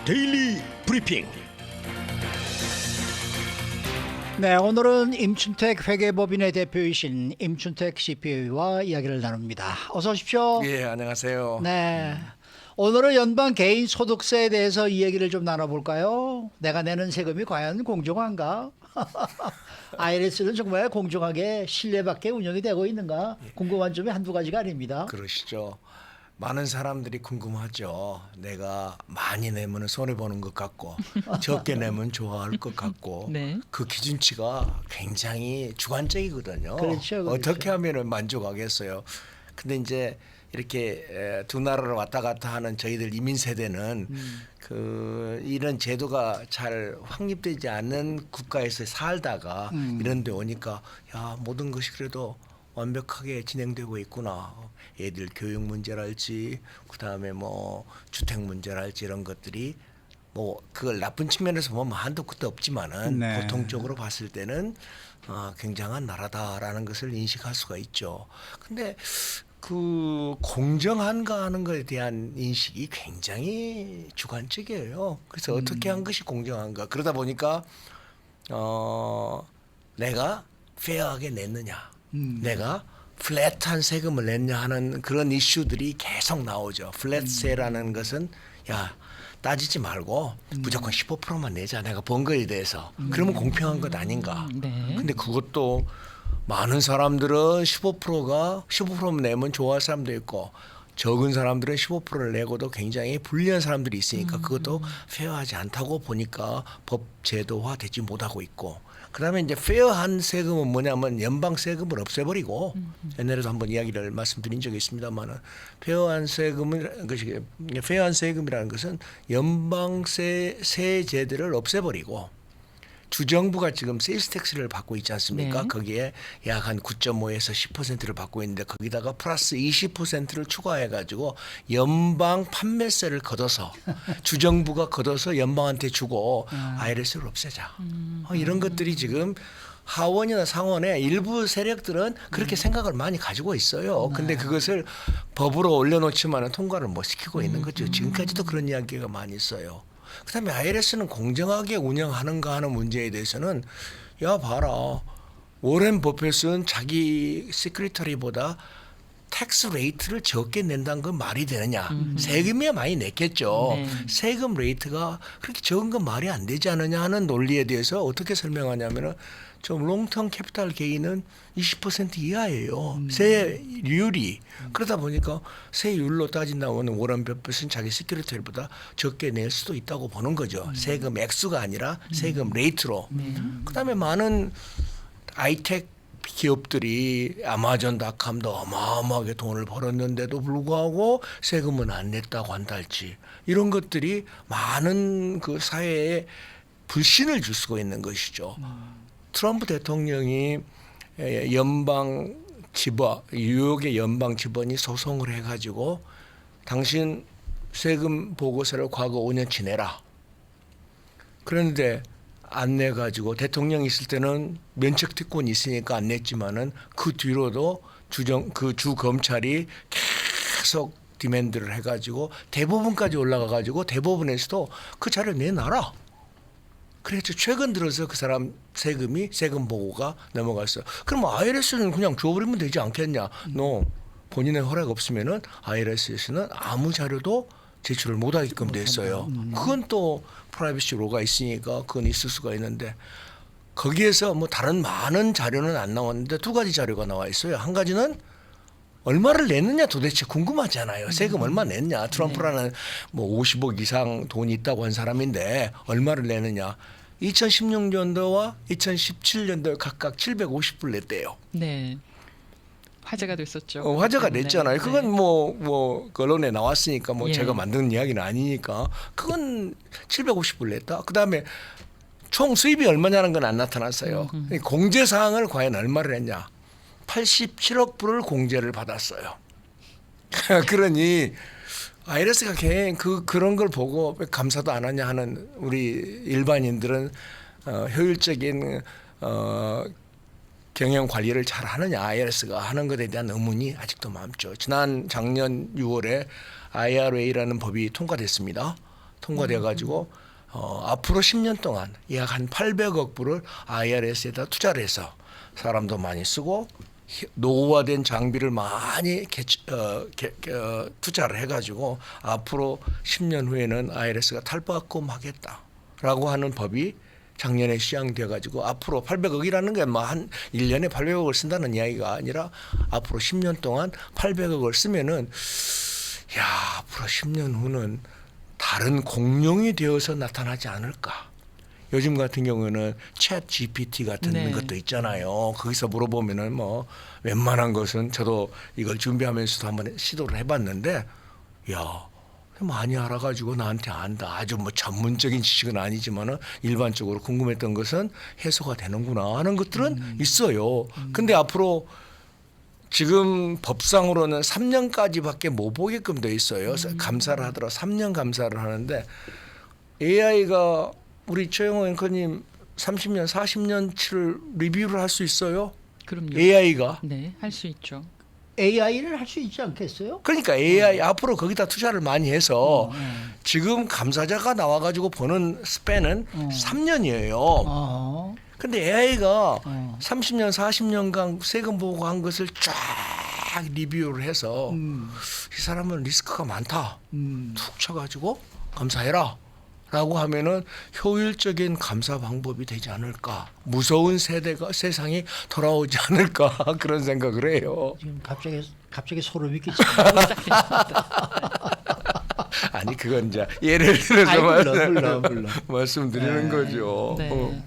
데일리 브리핑. 네, 오늘은 임춘택 회계법인의 대표이신 임춘택 CPA와 이야기를 나눕니다. 어서 오십시오. 예, 안녕하세요. 네, 오늘은 연방 개인 소득세에 대해서 이 얘기를 좀 나눠볼까요? 내가 내는 세금이 과연 공정한가? IRS는 정말 공정하게 신뢰받게 운영이 되고 있는가? 궁금한 점이 한두 가지가 아닙니다. 그러시죠. 많은 사람들이 궁금하죠. 내가 많이 내면 손해 보는 것 같고 적게 내면 좋아할 것 같고 네. 그 기준치가 굉장히 주관적이거든요. 그렇죠. 어떻게 하면은 만족하겠어요. 근데 이제 이렇게 두 나라를 왔다 갔다 하는 저희들 이민 세대는 그 이런 제도가 잘 확립되지 않는 국가에서 살다가 이런 데 오니까 야, 모든 것이 그래도 완벽하게 진행되고 있구나. 애들 교육 문제랄지 그다음에 뭐 주택 문제랄지 이런 것들이 뭐 그걸 나쁜 측면에서 보면 한도 끝도 없지만은 네. 보통적으로 봤을 때는 굉장한 나라다라는 것을 인식할 수가 있죠. 근데 그 공정한가 하는 것에 대한 인식이 굉장히 주관적이에요. 그래서 어떻게 한 것이 공정한가 그러다 보니까 내가 페어하게 냈느냐, 내가 플랫한 세금을 냈냐 하는 그런 이슈들이 계속 나오죠. 플랫세라는 것은 야 따지지 말고 무조건 15%만 내자 내가 번 거에 대해서 그러면 공평한 것 아닌가. 네. 근데 그것도 많은 사람들은 15%가 15%만 내면 좋아할 사람도 있고 적은 사람들은 15%를 내고도 굉장히 불리한 사람들이 있으니까 그것도 페어하지 않다고 보니까 법 제도화 되지 못하고 있고 그다음에 이제 페어한 세금은 뭐냐면 연방 세금을 없애버리고 옛날에도 한번 이야기를 말씀드린 적이 있습니다만은 페어한 세금은 것이 페어한 세금이라는 것은 연방 세제들을 없애버리고 주정부가 지금 세일스 텍스를 받고 있지 않습니까? 네. 거기에 약 한 9.5에서 10%를 받고 있는데 거기다가 플러스 20%를 추가해 가지고 연방 판매세를 걷어서 주정부가 걷어서 연방한테 주고 IRS를 없애자. 이런 것들이 지금 하원이나 상원의 일부 세력들은 그렇게 생각을 많이 가지고 있어요. 근데 그것을 법으로 올려놓지만은 통과를 못 시키고 있는 거죠. 지금까지도 그런 이야기가 많이 있어요. 그다음에 IRS는 공정하게 운영하는가 하는 문제에 대해서는 야 봐라 워렌 버핏은 자기 시크리터리보다 텍스 레이트를 적게 낸다는 건 말이 되느냐. 세금이야 많이 냈겠죠. 네. 세금 레이트가 그렇게 적은 건 말이 안 되지 않느냐 하는 논리에 대해서 어떻게 설명하냐면은 좀 롱텀 캐피탈 게인은 20% 이하예요. 세율이. 그러다 보니까 세율로 따진다면 워런 버핏은 자기 시큐리티보다 적게 낼 수도 있다고 보는 거죠. 세금 액수가 아니라 세금 레이트로. 그다음에 많은 아이텍 기업들이 아마존닷컴도 어마어마하게 돈을 벌었는데도 불구하고 세금은 안 냈다고 한달지 이런 것들이 많은 그 사회에 불신을 줄 수가 있는 것이죠. 트럼프 대통령이 연방 지법, 뉴욕의 연방 지법이 소송을 해가지고 당신 세금 보고서를 과거 5년치 내라. 그런데 안 내가지고 대통령이 있을 때는 면책 특권이 있으니까 안 냈지만은 그 뒤로도 주 검찰이 계속 디맨드를 해가지고 대법원까지 올라가가지고 대법원에서도 그 자료를 내놔라. 그래서 최근 들어서 그 사람 세금 보고가 넘어갔어요. 그럼 IRS는 그냥 줘버리면 되지 않겠냐? 본인의 허락 없으면은 IRS에서는 아무 자료도 제출을 못하게끔 됐어요. 그건 또 프라이버시 로가 있으니까 그건 있을 수가 있는데 거기에서 뭐 다른 많은 자료는 안 나왔는데 두 가지 자료가 나와 있어요. 한 가지는 얼마를 냈느냐 도대체 궁금하잖아요. 세금 얼마 냈냐. 트럼프라는 뭐 50억 이상 돈이 있다고 한 사람인데 얼마를 내느냐. 2016년도와 2017년도에 각각 750불 냈대요. 네. 화제가 됐었죠. 화제가 네. 됐잖아요. 그건 네. 뭐 언론에 나왔으니까 뭐 예. 제가 만든 이야기는 아니니까 그건 750불 냈다. 그다음에 총 수입이 얼마냐는 건 안 나타났어요. 공제 사항을 과연 얼마를 했냐. 87억 불을 공제를 받았어요. 그러니 IRS가 그런 걸 보고 왜 감사도 안 하냐 하는 우리 일반인들은 효율적인 경영 관리를 잘 하느냐 IRS가 하는 것에 대한 의문이 아직도 많죠. 작년 6월에 IRA라는 법이 통과됐습니다. 통과돼 가지고 앞으로 10년 동안 약 한 800억 불을 IRS에다 투자를 해서 사람도 많이 쓰고 노후화된 장비를 많이 투자를 해가지고 앞으로 10년 후에는 IRS가 탈바꿈하겠다라고 하는 법이 작년에 시행돼 가지고 앞으로 800억이라는 게 뭐 한 1년에 800억을 쓴다는 이야기가 아니라 앞으로 10년 동안 800억을 쓰면은 야, 앞으로 10년 후는 다른 공룡이 되어서 나타나지 않을까. 요즘 같은 경우는 챗 GPT 같은 네. 것도 있잖아요. 거기서 물어보면은 뭐 웬만한 것은 저도 이걸 준비하면서도 한번 시도를 해봤는데 야, 많이 알아가지고 나한테 안다. 아주 뭐 전문적인 지식은 아니지만은 일반적으로 궁금했던 것은 해소가 되는구나 하는 것들은 있어요. 근데 앞으로 지금 법상으로는 3년까지밖에 못 보게끔 돼 있어요. 감사를 하더라도 3년 감사를 하는데 AI가 우리 최영호 앵커님 30년, 40년치를 리뷰를 할 수 있어요? 그럼요. AI가. 네, 할 수 있죠. AI를 할 수 있지 않겠어요? 그러니까 AI 앞으로 거기다 투자를 많이 해서 지금 감사자가 나와가지고 보는 스팬은 3년이에요. 어. 근데 AI가 어. 30년, 40년간 세금 보고한 것을 쫙 리뷰를 해서 이 사람은 리스크가 많다. 툭 쳐가지고 감사해라. 라고 하면은 효율적인 감사 방법이 되지 않을까. 무서운 세상이 돌아오지 않을까. 그런 생각을 해요. 지금 갑자기 소름이 끼치네. 아니 그건 이제 예를 들어서 아이, 물론. 말씀드리는 거죠. 네.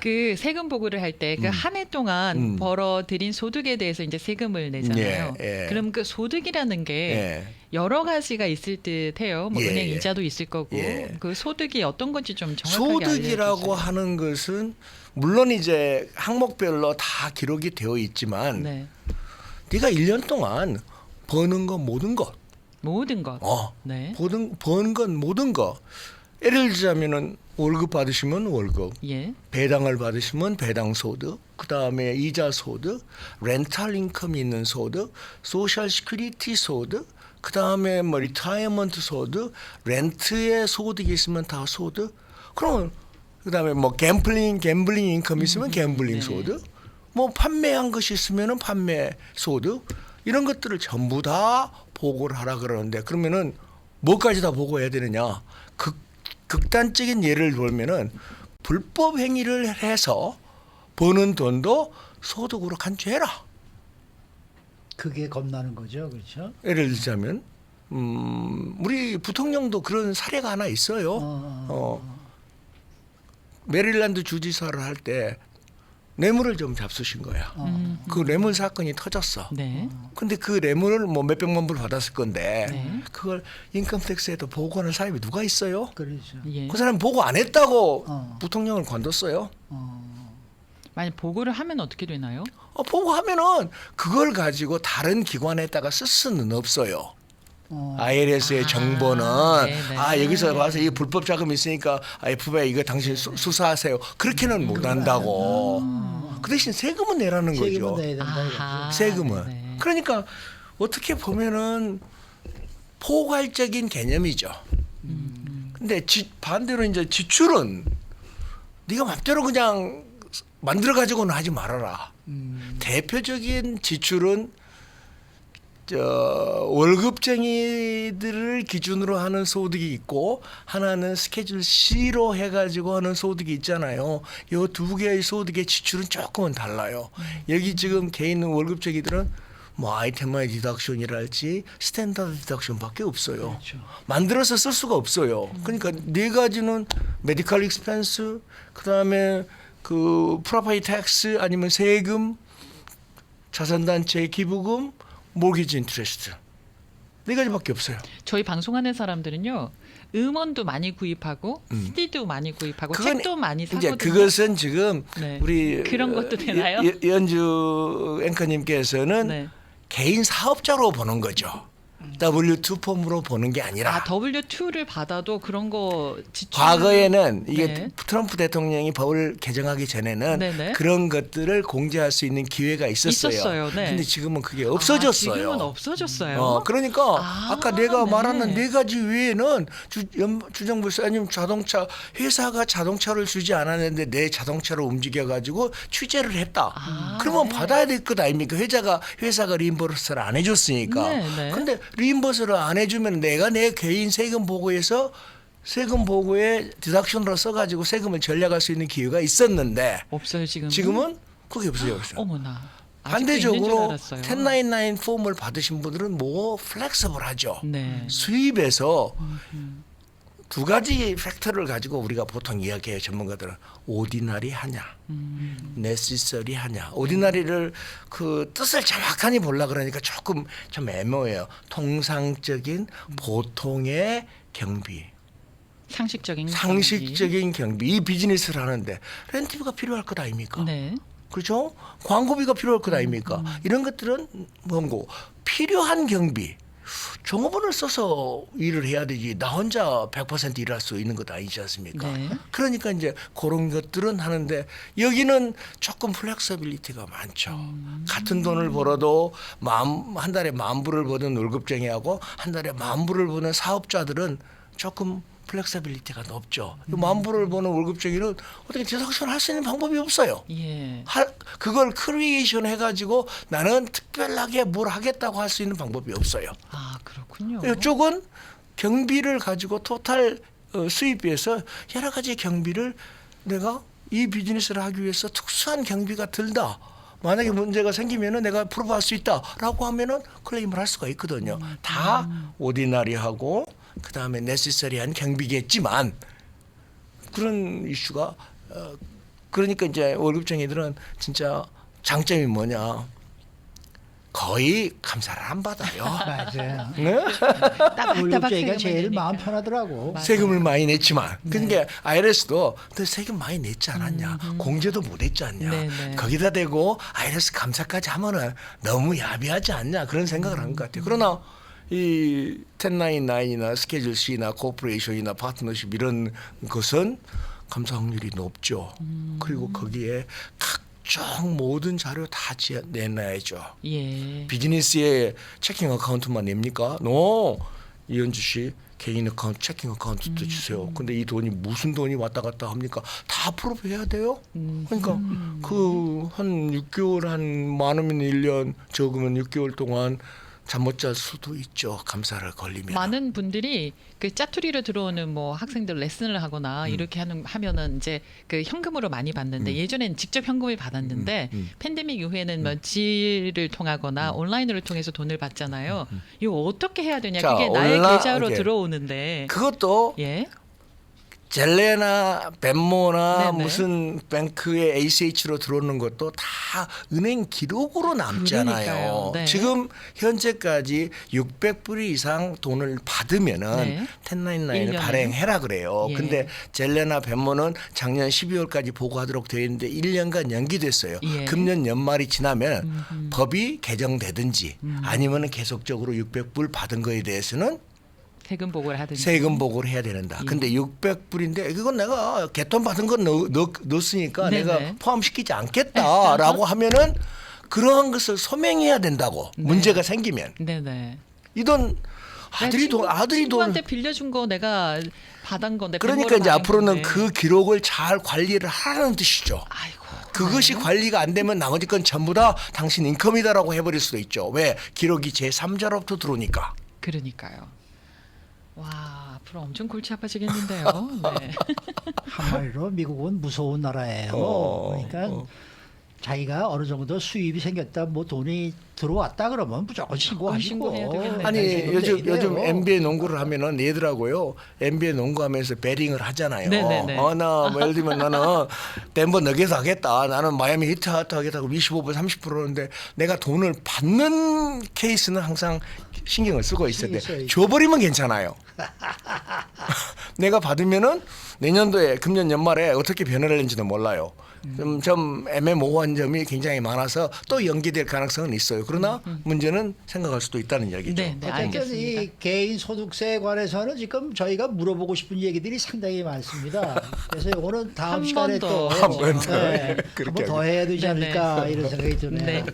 그 세금 보고를 할 때 그 한 해 동안 벌어들인 소득에 대해서 이제 세금을 내잖아요. 예, 예. 그럼 그 소득이라는 게 예. 여러 가지가 있을 듯해요. 뭐 예, 은행 예. 이자도 있을 거고 예. 그 소득이 어떤 건지 좀 정확하게 소득이라고 알려주세요. 하는 것은 물론 이제 항목별로 다 기록이 되어 있지만 네, 네가 1년 동안 버는 거 모든 것, 모든 것. 네, 버는 건 모든 거. 예를 들자면은 월급 받으시면 월급, 예, 배당을 받으시면 배당 소득, 그 다음에 이자 소득, 렌탈 인컴이 있는 소득, 소셜 시큐리티 소득, 그 다음에 뭐 리타이어먼트 소득, 렌트의 소득이 있으면 다 소득. 그러면 그 다음에 뭐 갬블링 인컴이 있으면 갬블링 네. 소득, 뭐 판매한 것이 있으면은 판매 소득, 이런 것들을 전부 다 보고를 하라 그러는데 그러면은 뭐까지 다 보고해야 되느냐? 극단적인 예를 들면은 불법 행위를 해서 버는 돈도 소득으로 간주해라. 그게 겁나는 거죠, 그렇죠? 예를 들자면 우리 부통령도 그런 사례가 하나 있어요. 메릴랜드 주지사를 할 때 뇌물을 좀 잡수신 거야. 그 뇌물 사건이 터졌어. 네, 근데 그 뇌물을 뭐 몇백만 불 받았을 건데 네. 그걸 인컴택스에도 보고하는 사람이 누가 있어요? 그렇죠. 예. 그 사람 보고 안 했다고 어. 부통령을 관뒀어요. 만약 보고를 하면 어떻게 되나요? 보고하면은 그걸 가지고 다른 기관에다가 쓸 수는 없어요. IRS의 아, 정보는 네네. 여기서 봐서 이 불법 자금이 있으니까 FBI 이거 당신 수사하세요. 그렇게는 못 한다고. 그 대신 세금은 내라는 세금은 거죠. 내야 된다. 아하. 이거죠. 세금은. 네네. 그러니까 어떻게 보면은 포괄적인 개념이죠. 근데 반대로 이제 지출은 네가 맘대로 그냥 만들어 가지고는 하지 말아라. 대표적인 지출은 월급쟁이들을 기준으로 하는 소득이 있고 하나는 스케줄 C로 해가지고 하는 소득이 있잖아요. 이 두 개의 소득의 지출은 조금은 달라요. 여기 지금 개인 월급쟁이들은 뭐 아이템마이 디덕션이랄지 스탠다드 디덕션밖에 없어요. 그렇죠. 만들어서 쓸 수가 없어요. 그러니까 네 가지는 메디컬 익스펜스, 그다음에 그 프로퍼티 텍스 아니면 세금, 자선단체 기부금, 모기지 인트레스트. 네 가지밖에 없어요. 저희 방송하는 사람들은요. 음원도 많이 구입하고 CD도 많이 구입하고 그건 책도 많이 이제 사거든요. 그것은 지금 네. 우리 그런 것도 되나요? 연주 앵커님께서는 네. 개인 사업자로 보는 거죠. W2 폼으로 보는 게 아니라 아, W2를 받아도 그런 거 지출. 과거에는 이게 네. 트럼프 대통령이 법을 개정하기 전에는 네네. 그런 것들을 공개할 수 있는 기회가 있었어요. 있었어요. 네. 근데 지금은 그게 아, 없어졌어요. 지금은 없어졌어요. 그러니까 아, 아까 내가 네. 말하는 네 가지 외에는 주정부에서 아니면 자동차 회사가 자동차를 주지 않았는데 내 자동차로 움직여 가지고 취재를 했다. 아, 그러면 네. 받아야 될 것 아닙니까? 회사가 리임버스를 안 해줬으니까. 네, 네. 근데 리임버스를 안 해주면 내가 내 개인 세금 보고에서 세금 보고에 디덕션으로 써가지고 세금을 절약할 수 있는 기회가 있었는데 없어요 지금. 지금은 그게 없어졌어요. 어머나. 아직도 있는 줄 반대적으로 알았어요. 1099 폼을 받으신 분들은 뭐 플렉서블하죠. 네. 수입에서 두 가지 팩터를 가지고 우리가 보통 이야기해요. 전문가들은 오디너리 하냐, 네시서리 하냐. 오디너리를 그 뜻을 정확하니 보려 그러니까 조금 좀 애매해요. 통상적인 보통의 경비. 상식적인 경비. 이 비즈니스를 하는데 렌트비가 필요할 것 아닙니까? 네. 그렇죠? 광고비가 필요할 것 아닙니까? 이런 것들은 뭔고 필요한 경비. 종업원을 써서 일을 해야 되지 나 혼자 100% 일할 수 있는 것 아니지 않습니까? 네. 그러니까 이제 그런 것들은 하는데 여기는 조금 플렉서빌리티가 많죠. 같은 돈을 벌어도 한 달에 10,000불을 버는 월급쟁이하고 한 달에 10,000불을 버는 사업자들은 조금 플렉서빌리티가 높죠. 10,000불을 버는 월급쟁이는 어떻게 디덕션 할 수 있는 방법이 없어요. 예. 그걸 크리에이션 해가지고 나는 특별하게 뭘 하겠다고 할 수 있는 방법이 없어요. 아, 그렇군요. 이쪽은 경비를 가지고 토탈 수입비에서 여러 가지 경비를 내가 이 비즈니스를 하기 위해서 특수한 경비가 들다. 만약에 문제가 생기면은 내가 프로브할 수 있다라고 하면은 클레임을 할 수가 있거든요. 다 오디나리하고 그 다음에 네시서리한 경비겠지만 그런 이슈가 그러니까 이제 월급쟁이들은 진짜 장점이 뭐냐 거의 감사를 안 받아요. 맞아요. 네? 월급쟁이가 제일 마음 편하더라고. 맞아요. 세금을 많이 냈지만 그러니까 IRS도 너 세금 많이 냈지 않았냐 공제도 못 했지 않냐 네네. 거기다 대고 IRS 감사까지 하면은 너무 야비하지 않냐 그런 생각을 한 것 같아요. 그러나 이 1099이나 스케줄 C나 코퍼레이션이나 파트너십 이런 것은 감사 확률이 높죠. 그리고 거기에 각종 모든 자료 다 내놔야죠. 예. 비즈니스에 체킹 어카운트만 냅니까? 노. 이현주 씨 개인 어카운트 체킹 어카운트도 주세요. 근데 이 돈이 무슨 돈이 왔다 갔다 합니까? 다 프로브 해야 돼요. 그러니까 그 한 6개월 한 많으면 1년 적으면 6개월 동안 잠 못 잘 수도 있죠. 감사를 걸리면. 많은 분들이 그 짜투리로 들어오는 뭐 학생들 레슨을 하거나 이렇게 하면은 이제 그 현금으로 많이 받는데 예전엔 직접 현금을 받았는데 팬데믹 이후에는 뭐 지를 통하거나 온라인으로 통해서 돈을 받잖아요. 이거 어떻게 해야 되냐? 자, 그게 나의 계좌로 오케이. 들어오는데. 그것도 예. 젤레나 벤모나 네네. 무슨 뱅크의 ACH로 들어오는 것도 다 은행 기록으로 남잖아요. 그러니까요. 네. 지금 현재까지 600불 이상 돈을 받으면은 네. 1099을 1년에. 발행해라 그래요. 예. 근데 젤레나 벤모는 작년 12월까지 보고하도록 되어 있는데 1년간 연기됐어요. 예. 금년 연말이 지나면 법이 개정되든지 아니면은 계속적으로 600불 받은 거에 대해서는 세금 보고를 하든지. 세금 보고를 해야 되는다. 예. 근데 600불인데 그건 내가 개돈 받은 건 넣었으니까 네네. 내가 포함시키지 않겠다라고 하면은 그러한 것을 소명해야 된다고 네. 문제가 생기면 네네. 이 돈 아들이 돈 친구한테 빌려준 거 내가 받은 건데. 그러니까 벤모로 이제 받은 앞으로는 건데. 그 기록을 잘 관리를 하라는 뜻이죠. 아이고. 그것이 관리가 안 되면 나머지 건 전부 다 당신 인컴이다라고 해버릴 수도 있죠. 왜? 기록이 제3자로부터 들어오니까. 그러니까요. 와, 앞으로 엄청 골치 아파지겠는데요. 네. 한마디로 미국은 무서운 나라예요. 그러니까 자기가 어느 정도 수입이 생겼다, 뭐 돈이 들어왔다 그러면 무조건 신고하시고. 신고해야 되겠네요. 아니 세금 요즘 내야 돼요. NBA 농구를 하면은 얘들하고요 NBA 농구하면서 베링을 하잖아요. 네네네. 나 뭐 예를 들면 나는 덴버 너겟 하겠다. 나는 마이애미 히트 하겠다고 25% 30% 하는데 내가 돈을 받는 케이스는 항상 신경을 쓰고 있어야 돼. 신경 써야지. 줘버리면 괜찮아요. 내가 받으면은 내년도에 금년 연말에 어떻게 변화를 할지는 몰라요. 좀 애매모호한 점이 굉장히 많아서 또 연기될 가능성은 있어요. 그러나 문제는 생각할 수도 있다는 얘기죠. 네, 네, 어쨌든 알겠습니다. 이 개인 소득세에 관해서는 지금 저희가 물어보고 싶은 얘기들이 상당히 많습니다. 그래서 이거는 다음 한 시간에 번 또 더. 한번 더. 그렇게 한번 더 해야 되지 않을까 이런 생각이 드네요.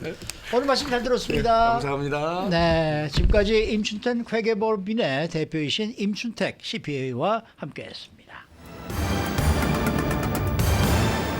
오늘 말씀 잘 들었습니다. 감사합니다. 네, 지금까지 임춘택 회계법인의 대표이신 임춘택 CPA와 함께했습니다.